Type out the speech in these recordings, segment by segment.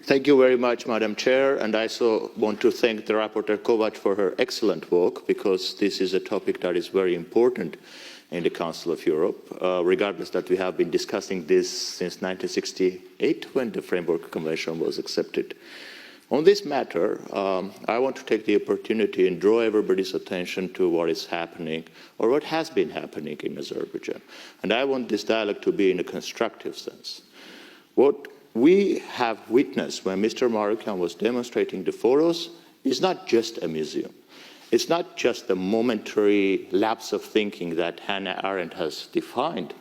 Thank you very much, Madam Chair, and I also want to thank the Rapporteur Kovac for her excellent work, because this is a topic that is very important in the Council of Europe, regardless that we have been discussing this since 1968, when the Framework Convention was accepted. On this matter, I want to take the opportunity and draw everybody's attention to what is happening, or what has been happening in Azerbaijan. And I want this dialogue to be in a constructive sense. What we have witnessed when Mr. Marukyan was demonstrating the photos is not just a museum. It's not just a momentary lapse of thinking that Hannah Arendt has defined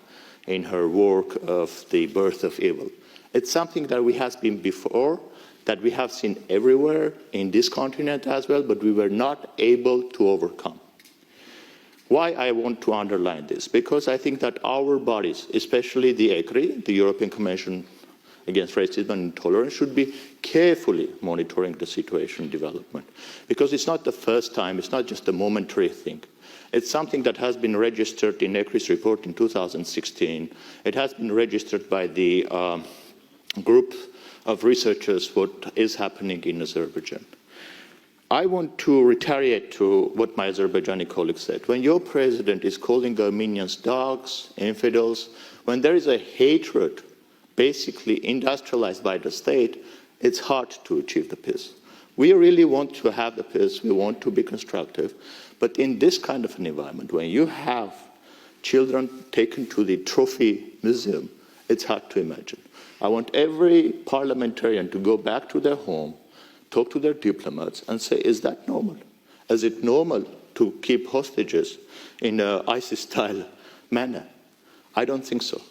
in her work of The Birth of Evil. It's something that we have been before, that we have seen everywhere in this continent as well, but we were not able to overcome. Why I want to underline this? Because I think that our bodies, especially the ECRI, the European Convention Against Racism and Intolerance, should be carefully monitoring the situation development. Because it's not the first time, it's not just a momentary thing. It's something that has been registered in ECRI's report in 2016. It has been registered by the group of researchers what is happening in Azerbaijan. I want to retaliate to what my Azerbaijani colleague said. When your president is calling Armenians dogs, infidels, when there is a hatred basically industrialized by the state, it's hard to achieve the peace. We really want to have the peace, we want to be constructive, but in this kind of an environment, when you have children taken to the trophy museum, it's hard to imagine. I want every parliamentarian to go back to their home, talk to their diplomats and say, is that normal? Is it normal to keep hostages in an ISIS-style manner? I don't think so.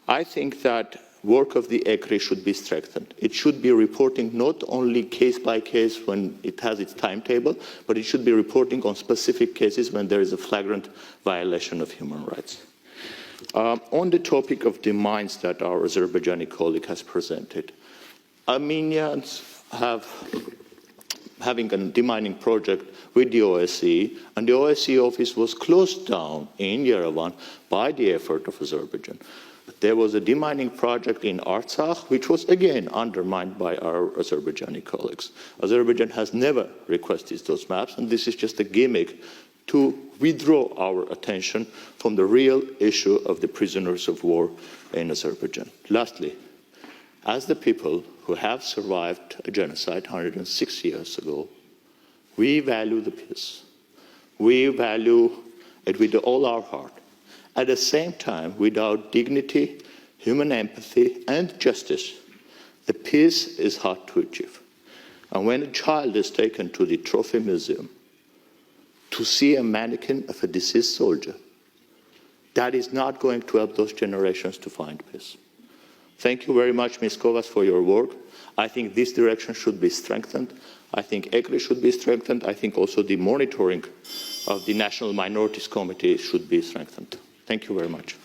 I think that work of the ECRI should be strengthened. It should be reporting not only case by case when it has its timetable, but it should be reporting on specific cases when there is a flagrant violation of human rights. On the topic of the mines that our Azerbaijani colleague has presented, Armenians having a demining project with the OSCE, and the OSCE office was closed down in Yerevan by the effort of Azerbaijan. There was a demining project in Artsakh, which was again undermined by our Azerbaijani colleagues. Azerbaijan has never requested those maps, and this is just a gimmick to withdraw our attention from the real issue of the prisoners of war in Azerbaijan. Lastly, as the people who have survived a genocide 106 years ago, we value the peace. We value it with all our heart. At the same time, without dignity, human empathy, and justice, the peace is hard to achieve. And when a child is taken to the trophy museum to see a mannequin of a deceased soldier, that is not going to help those generations to find peace. Thank you very much, Ms. Kovas, for your work. I think this direction should be strengthened. I think ECRI should be strengthened. I think also the monitoring of the National Minorities Committee should be strengthened. Thank you very much.